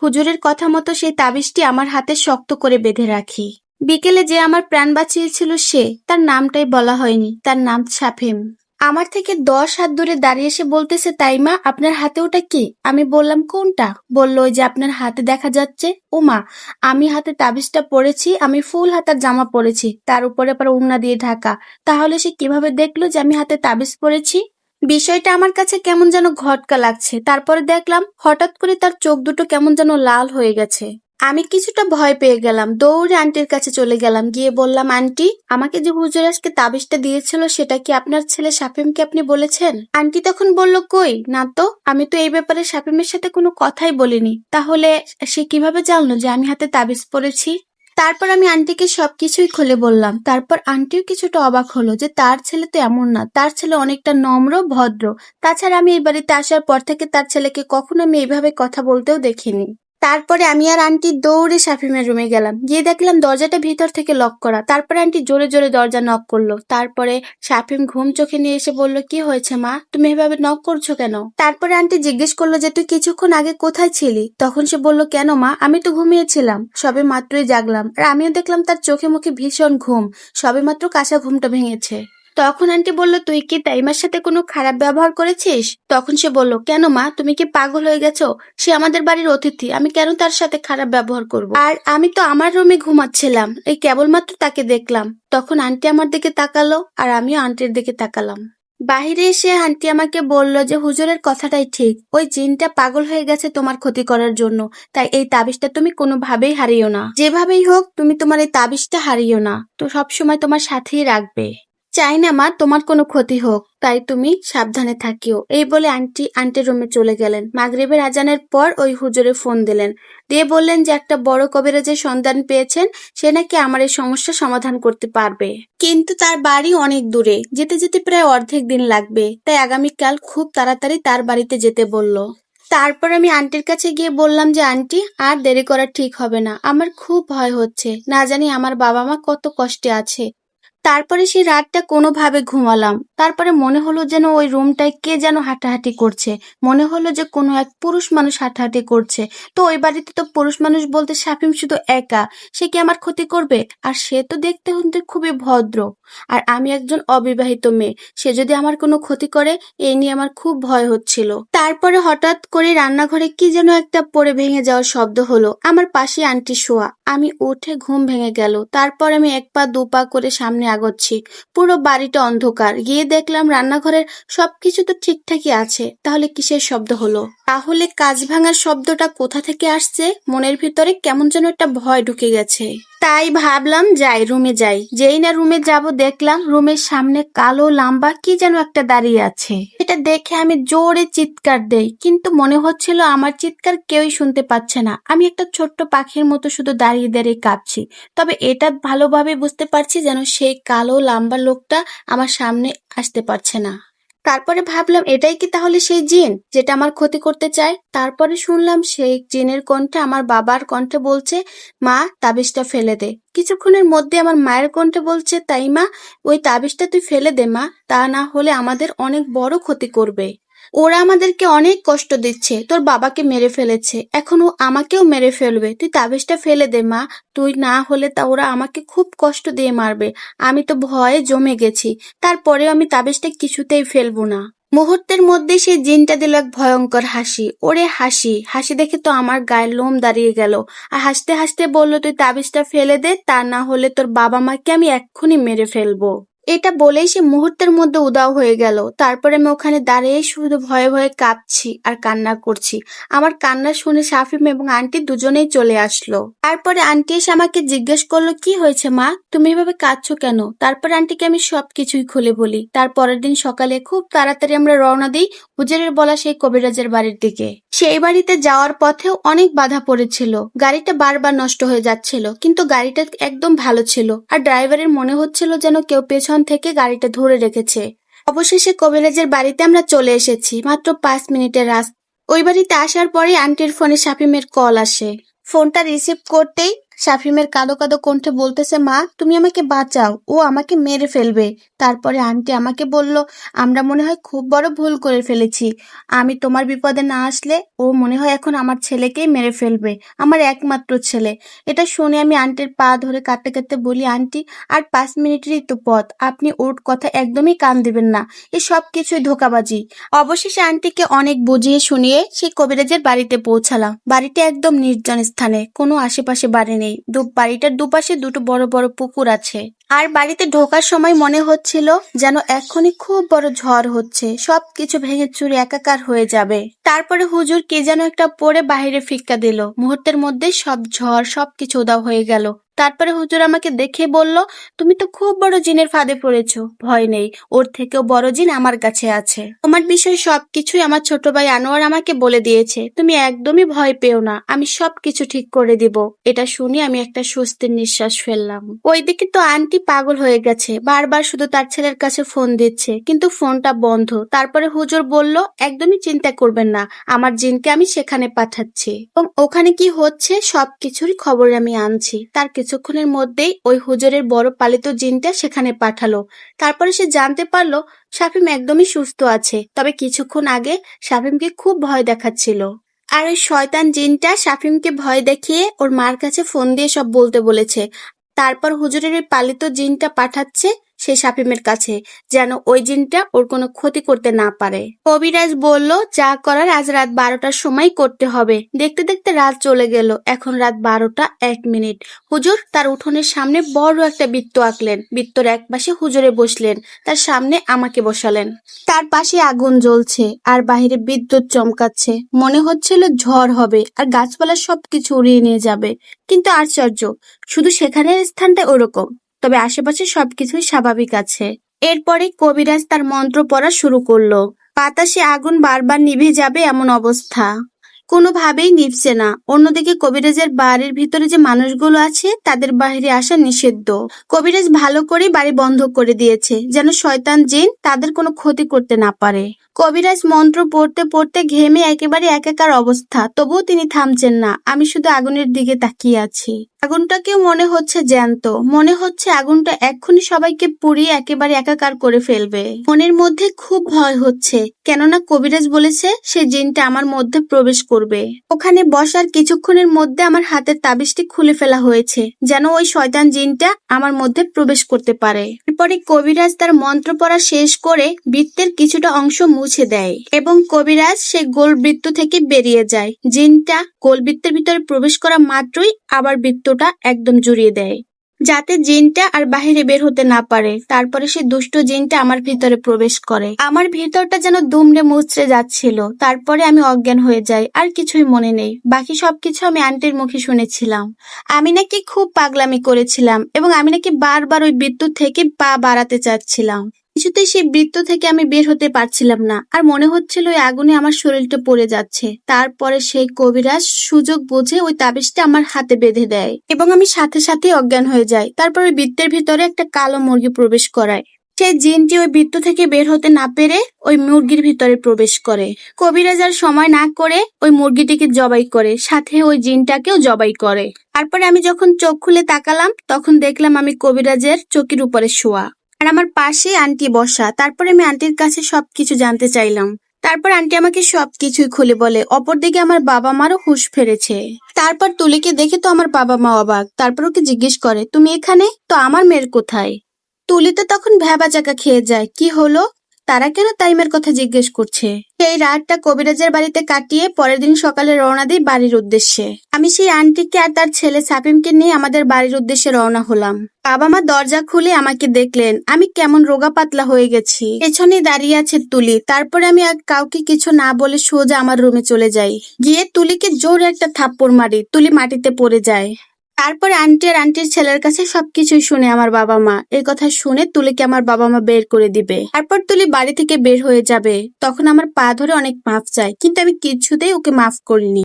হুজুরের কথা মতো সেই তাবিজটি আমার হাতে শক্ত করে বেঁধে রাখি। বিকেলে যে আমার প্রাণ বাঁচিয়েছিল সে, তার নামটাই বলা হয়নি, তার নাম শাফিম। আমার থেকে 10 হাত দূরে দাঁড়িয়ে এসে বলতেছে, তাইমা আপনার হাতে ওটা কি? আমি বললাম কোনটা? বলল ওই যে আপনার হাতে দেখা যাচ্ছে। ওমা, আমি হাতে তাবিজটা পরেছি, আমি ফুল হাতার জামা পরেছি, তার উপরে আবার ওড়না দিয়ে ঢাকা। তাহলে সে কিভাবে দেখলো যে আমি হাতে তাবিজ পরেছি? বিষয়টা আমার কাছে কেমন যেন ঘটকা লাগছে। তারপরে দেখলাম হঠাৎ করে তার চোখ দুটো কেমন যেন লাল হয়ে গেছে। আমি কিছুটা ভয় পেয়ে গেলাম, দৌড়ে আন্টির কাছে চলে গেলাম, গিয়ে বললাম, আন্টি, আমাকে যে হুজুর আজকে তাবিজটা দিয়েছিল সেটা কি আপনার ছেলে শাফিমকে আপনি বলেছেন? আন্টি তখন বলল, কই না তো, আমি তো এই ব্যাপারে শাফিমের সাথে কোনো কথাই বলিনি। তাহলে সে কিভাবে জানলো যে আমি হাতে তাবিজ পরেছি? তারপর আমি আন্টিকে সবকিছুই খুলে বললাম। তারপর আন্টিও কিছুটা অবাক হলো যে তার ছেলে তো এমন না, তার ছেলে অনেকটা নম্র ভদ্র। তাছাড়া আমি এই বাড়িতে আসার পর থেকে তার ছেলেকে কখনো আমি এইভাবে কথা বলতেও দেখিনি। তারপরে আমি আর আন্টি দৌড়ে শাফিমের রুমে গেলাম, গিয়ে দেখলাম দরজাটা ভিতর থেকে লক করা। তারপরে আন্টি জোরে জোরে দরজা নক করলো। তারপরে শাফিম ঘুম চোখে নিয়ে এসে বলল, কি হয়েছে মা, তুমি এভাবে নক করছো কেন? তারপরে আন্টি জিজ্ঞেস করলো যে তুই কিছুক্ষণ আগে কোথায় ছিলি? তখন সে বলল, কেন মা, আমি তো ঘুমিয়েছিলাম, সবে মাত্রই জাগলাম। আর আমিও দেখলাম তার চোখে মুখে ভীষণ ঘুম, সবে মাত্র কাঁচা ঘুমটা ভেঙেছে। তখন আন্টি বলল, তুই কি তাইমার সাথে কোনো খারাপ ব্যবহার করেছিস? তখন সে বলল, কেন মা, তুমি কি পাগল হয়ে গেছো? সে আমাদের বাড়ির অতিথি, আমি কেন তার সাথে খারাপ ব্যবহার করব? আর আমি তো আমার রুমে ঘুমাচ্ছিলাম, এই কেবলমাত্র তাকে দেখলাম। তখন আন্টি আমার দিকে তাকালো আর আমিও আন্টির দিকে তাকালাম। বাহিরে এসে আন্টি আমাকে বলল যে হুজুরের কথাটাই ঠিক, ওই জিনটা পাগল হয়ে গেছে তোমার ক্ষতি করার জন্য, তাই এই তাবিজটা তুমি কোনোভাবেই হারিও না। যেভাবেই হোক তুমি তোমার এই তাবিজটা হারিও না, তো সবসময় তোমার সাথেই রাখবে। চাই না মা তোমার কোনো ক্ষতি হোক, তাই তুমি সাবধানে থাকিও। এই বলে আন্টি আন্টির রুমে চলে গেলেন। মাগরিবের আজানের পর ওই হুজুরে ফোন দিলেন, দিয়ে বললেন যে একটা বড় কবিরাজের সন্ধান পেয়েছেন, সে নাকি আমার এই সমস্যা সমাধান করতে পারবে, কিন্তু তার বাড়ি অনেক দূরে, যেতে যেতে প্রায় অর্ধেক দিন লাগবে, তাই আগামীকাল খুব তাড়াতাড়ি তার বাড়িতে যেতে বলল। তারপর আমি আন্টির কাছে গিয়ে বললাম যে আন্টি, আর দেরি করা ঠিক হবে না, আমার খুব ভয় হচ্ছে, না জানি আমার বাবা মা কত কষ্টে আছে। তারপরে সেই রাতটা কোনোভাবে ঘুমালাম। তারপরে মনে হলো যেন ওই রুমটায় কে যেন হাঁটাহাঁটি করছে। মনে হলো যে কোনো এক পুরুষ মানুষ হাঁটাহাঁটি করছে। তো ওই বাড়িতে তো পুরুষ মানুষ বলতে শাফিম শুধু একা, সে কি আমার ক্ষতি করবে? আর সে তো দেখতে হতে খুবই ভদ্র, আর আমি একজন অবিবাহিত মেয়ে, সে যদি আমার কোনো ক্ষতি করে, এই নিয়ে আমার খুব ভয় হচ্ছিল। তারপরে হঠাৎ করে রান্নাঘরে কি যেন একটা পড়ে ভেঙে যাওয়ার শব্দ হলো, আমার পাশে আন্টি শোয়া। আমি উঠে ঘুম ভেঙে গেল। তারপর আমি এক পা দু পা করে সামনে আগোচ্ছি। পুরো বাড়িটা অন্ধকার। গিয়ে দেখলাম রান্নাঘরের সবকিছু তো ঠিকঠাকই আছে, তাহলে কিসের শব্দ হলো? তাহলে কাঁচ ভাঙার শব্দটা কোথা থেকে আসছে? মনের ভিতরে কেমন যেন একটা ভয় ঢুকে গেছে। তাই ভাবলাম যাই, রুমে যাই। যেই না রুমে যাব দেখলাম রুমের সামনে কালো লম্বা কি যেন একটা দাঁড়িয়ে আছে। এটা দেখে আমি জোরে চিৎকার দেই, কিন্তু মনে হচ্ছিল আমার চিৎকার কেউই শুনতে পাচ্ছে না। আমি একটা ছোট্ট পাখির মতো শুধু দাঁড়িয়ে দাঁড়িয়ে কাঁপছি। তবে এটা ভালোভাবে বুঝতে পারছি যেন সেই কালো লম্বা লোকটা আমার সামনে আসতে পারছে না। তারপরে ভাবলাম এটাই কি তাহলে সেই জিন যেটা আমার ক্ষতি করতে চায়? তারপরে শুনলাম সেই জিনের কণ্ঠে আমার বাবার কণ্ঠে বলছে, মা তাবিজটা ফেলে দে। কিছুক্ষণের মধ্যে আমার মায়ের কণ্ঠে বলছে, তাই মা, ওই তাবিজটা তুই ফেলে দে মা, তা না হলে আমাদের অনেক বড় ক্ষতি করবে। ওরা আমাদেরকে অনেক কষ্ট দিচ্ছে, তোর বাবাকে মেরে ফেলেছে, এখন ও আমাকেও মেরে ফেলবে, তুই তাবিজটা ফেলে দে মা, তুই না হলে তা ওরা আমাকে খুব কষ্ট দিয়ে মারবে। আমি তো ভয়ে জমে গেছি, তারপরেও আমি তাবিজটা কিছুতেই ফেলবো না। মুহূর্তের মধ্যে সেই জিনটা দিল এক ভয়ঙ্কর হাসি। ওরে হাসি, হাসি দেখে তো আমার গায়ের লোম দাঁড়িয়ে গেল। আর হাসতে হাসতে বলল, তুই তাবিজটা ফেলে দে, তা না হলে তোর বাবা মাকে আমি এক্ষুনি মেরে ফেলবো। এটা বলেই সে মুহূর্তের মধ্যে উধাও হয়ে গেল। তারপরে আমি ওখানে দাঁড়িয়ে শুধু ভয়ে ভয়ে কাঁপছি আর কান্না করছি। আমার কান্না শুনে শাফিম এবং আন্টি দুজনেই চলে আসলো। তারপরে আন্টি এসে আমাকে জিজ্ঞেস করলো, কি হয়েছে মা, তুমি এভাবে কাঁদছো কেন? তারপর আন্টিকে আমি সবকিছুই খুলে বলি। তারপরের দিন সকালে খুব তাড়াতাড়ি আমরা রওনা দিই হুজুরের বলা সেই কবিরাজের বাড়ির দিকে। সেই বাড়িতে যাওয়ার পথেও অনেক বাধা পড়েছিল, গাড়িটা বারবার নষ্ট হয়ে যাচ্ছিল, কিন্তু গাড়িটা একদম ভালো ছিল, আর ড্রাইভারের মনে হচ্ছিল যেন কেউ পেছন থেকে গাড়িটা ধরে রেখেছে। অবশেষে কবিরাজের বাড়িতে আমরা চলে এসেছি, মাত্র 5 মিনিটের রাস্তা। ওই বাড়িতে আসার পরে আন্টির ফোনে শাফিমের কল আসে। ফোনটা রিসিভ করতেই শাফিমের কাঁদো কাঁদো কণ্ঠে বলতেছে, মা তুমি আমাকে বাঁচাও, ও আমাকে মেরে ফেলবে। তারপরে আন্টি আমাকে বলল, আমরা মনে হয় খুব বড় ভুল করে ফেলেছি। আমি তোমার বিপদে না আসলে ও মনে হয় এখন আমার ছেলেকেই মেরে ফেলবে, আমার একমাত্র ছেলে। এটা শুনে আমি আন্টির পা ধরে কাঁদতে কাঁদতে বলি, আন্টি আর 5 মিনিটেরই তো পথ, আপনি ওর কথা একদমই কান দিবেন না, এ সব কিছুই ধোঁকাবাজি। অবশেষে আন্টিকে অনেক বুঝিয়ে শুনিয়ে সেই কবিরাজের বাড়িতে পৌঁছালাম। বাড়িটা একদম নির্জন স্থানে, কোনো আশেপাশে বাড়ি নেই। বাড়িটার দুপাশে দুটো বড় বড় পুকুর আছে। আর বাড়িতে ঢোকার সময় মনে হচ্ছিল যেন এখনই খুব বড় ঝড় হচ্ছে, সবকিছু ভেঙে চুরে একাকার হয়ে যাবে। তারপরে হুজুর কে যেন একটা পড়ে বাইরে ফিক্কা দিল, মুহূর্তের মধ্যে সব ঝড় সবকিছু উধাও হয়ে গেল। তারপরে হুজুর আমাকে দেখে বলল, তুমি তো খুব বড় জিনের ফাঁদে পড়েছো, ভয় নেই, ওর থেকেও বড় জিন আমার কাছে আছে। তোমার বিষয়ে সবকিছুই আমার ছোট ভাই আনোয়ার আমাকে বলে দিয়েছে, তুমি একদমই ভয় পেও না, আমি সবকিছু ঠিক করে দিব। এটা শুনে আমি একটা স্বস্তির নিঃশ্বাস ফেললাম। ওইদিকে তো আন্টি পাগল হয়ে গেছে, বারবার শুধু তার ছেলের কাছে ফোন দিচ্ছে, কিন্তু ফোনটা বন্ধ। তারপরে হুজুর বলল, একদমই চিন্তা করবেন না, আমার জিনকে আমি সেখানে পাঠাচ্ছি এবং ওখানে কি হচ্ছে সবকিছুরই খবর আমি আনছি। তার কিছুক্ষণের মধ্যেই ওই হুজুরের বড় পালিত জিনটা সেখানে পাঠালো। তারপরে সে জানতে পারলো শাফিম একদমই সুস্থ আছে, তবে কিছুক্ষণ আগে শাফিমকে খুব ভয় দেখাচ্ছিল। আর ওই শয়তান জিনটা শাফিমকে ভয় দেখিয়ে ওর মার কাছে ফোন দিয়ে সব বলতে বলেছে। তারপর হুজুরের ওই পালিত জিনটা পাঠাচ্ছে সে শাফিমের কাছে, যেন ওই জিনটা ওর কোনো ক্ষতি করতে না পারে। কবিরাজ বলল, যা করার আজ রাত 12টার সময় করতে হবে। দেখতে দেখতে রাত চলে গেল, এখন রাত 12টা 1 মিনিট। হুজুর তার উঠোনের সামনে বড় একটা বৃত্ত আঁকলেন, বৃত্তর এক পাশে হুজুরে বসলেন, তার সামনে আমাকে বসালেন। তার পাশে আগুন জ্বলছে আর বাহিরে বিদ্যুৎ চমকাচ্ছে, মনে হচ্ছিল ঝড় হবে আর গাছপালা সবকিছু উড়িয়ে নিয়ে যাবে। কিন্তু আশ্চর্য, শুধু সেখানের স্থানটা ওরকম, তবে আশেপাশে সবকিছুই স্বাভাবিক আছে। এরপরে কবিরাজ তার মন্ত্র পড়া শুরু করলো। বাতাসে আগুন বারবার নিভে যাবে এমন অবস্থা, কোনোভাবেই নিভছে না। অন্যদিকে কবিরাজের বাড়ির ভিতরে যে মানুষগুলো আছে তাদের বাইরে আসা নিষিদ্ধ। কবিরাজ ভালো করে বাড়ি বন্ধ করে দিয়েছে, যেন শয়তান জিন তাদের কোনো ক্ষতি করতে না পারে। কবিরাজ মন্ত্র পড়তে পড়তে ঘেমে একেবারে একাকার অবস্থা, তবুও তিনি থামছেন না। আমি শুধু আগুনের দিকে তাকিয়ে আছি। আগুনটাকেও মনে হচ্ছে জ্যান্ত, মনে হচ্ছে আগুনটা এক্ষুনি সবাইকে পুড়িয়ে একেবারে একাকার করে ফেলবে। মনের মধ্যে খুব ভয় হচ্ছে, কেননা কবিরাজ বলেছে সে জিনটা আমার মধ্যে প্রবেশ করবে। ওখানে বসার কিছুক্ষণের মধ্যে আমার হাতের তাবিজটি খুলে ফেলা হয়েছে, যেন ওই শয়তান জিনটা আমার মধ্যে প্রবেশ করতে পারে। এরপরে কবিরাজ তার মন্ত্র পড়া শেষ করে বৃত্তের কিছুটা অংশ মুছে দেয় এবং কবিরাজ সেই গোল বৃত্ত থেকে বেরিয়ে যায়। জিনটা গোল বৃত্তের ভিতরে প্রবেশ করা মাত্রই আবার বৃত্তটা একদম জুড়িয়ে দেয়, যাতে জিনটা আর বাহিরে বের হতে না পারে। তারপরে সে দুষ্ট জিনটা আমার ভিতরে প্রবেশ করে। আমার ভিতরটা যেন দুমড়ে মুচড়ে যাচ্ছিল। তারপরে আমি অজ্ঞান হয়ে যাই, আর কিছুই মনে নেই। বাকি সবকিছু আমি আন্টির মুখে শুনেছিলাম। আমি নাকি খুব পাগলামি করেছিলাম এবং আমি নাকি বারবার ওই বিদ্যুৎ থেকে পা বাড়াতে চাচ্ছিলাম। কিছুতেই সেই বৃত্ত থেকে আমি বের হতে পারছিলাম না, আর মনে হচ্ছিল ওই আগুনে আমার শরীরটা পড়ে যাচ্ছে। তারপরে সেই কবিরাজ সুযোগ বুঝে ওই তাবিজটা আমার হাতে বেঁধে দেয় এবং আমি সাথে সাথে অজ্ঞান হয়ে যাই। তারপর ওই বৃত্তের ভিতরে একটা কালো মুরগি প্রবেশ করায়। সেই জিনটি ওই বৃত্ত থেকে বের হতে না পেরে ওই মুরগির ভিতরে প্রবেশ করে। কবিরাজ আর সময় না করে ওই মুরগিটিকে জবাই করে, সাথে ওই জিনটাকেও জবাই করে। তারপরে আমি যখন চোখ খুলে তাকালাম, তখন দেখলাম আমি কবিরাজের চৌকির উপরে শোয়া আর আমার পাশে আন্টি বসা। তারপরে আমি আন্টির কাছে সবকিছু জানতে চাইলাম। তারপর আন্টি আমাকে সবকিছুই খুলে বলে। অপরদিকে আমার বাবা মারও হুঁশ ফেরেছে। তারপর তুলিকে দেখে তো আমার বাবা মা অবাক। তারপর ওকে জিজ্ঞেস করে, তুমি এখানে? তো আমার মেয়ের কোথায়? তুলি তো তখন ভ্যাবাচাকা খেয়ে যায়, কি হলো, তারা কেন তাইমের কথা জিজ্ঞেস করছে। সেই রাতটা কবিরাজের বাড়িতে কাটিয়ে পরের দিন সকালে রওনা দিই বাড়ির উদ্দেশ্যে। আমি সেই আন্টিকে আর তার ছেলে সাফিমকে নিয়ে আমাদের বাড়ির উদ্দেশ্যে রওনা হলাম। বাবা মা দরজা খুলে আমাকে দেখলেন, আমি কেমন রোগা পাতলা হয়ে গেছি। পেছনে দাঁড়িয়ে আছে তুলি। তারপরে আমি আর কাউকে কিছু না বলে সোজা আমার রুমে চলে যাই। গিয়ে তুলিকে জোরে একটা থাপ্পড় মারি, তুলি মাটিতে পড়ে যায়। তারপরে আন্টি আর আন্টির ছেলের কাছে সবকিছুই শুনে আমার বাবা মা। এই কথা শুনে তুলিকে আমার বাবা মা বের করে দিবে। তারপর তুলি বাড়ি থেকে বের হয়ে যাবে। তখন আমার পা ধরে অনেক মাফ চায়, কিন্তু আমি কিছুতেই ওকে মাফ করিনি।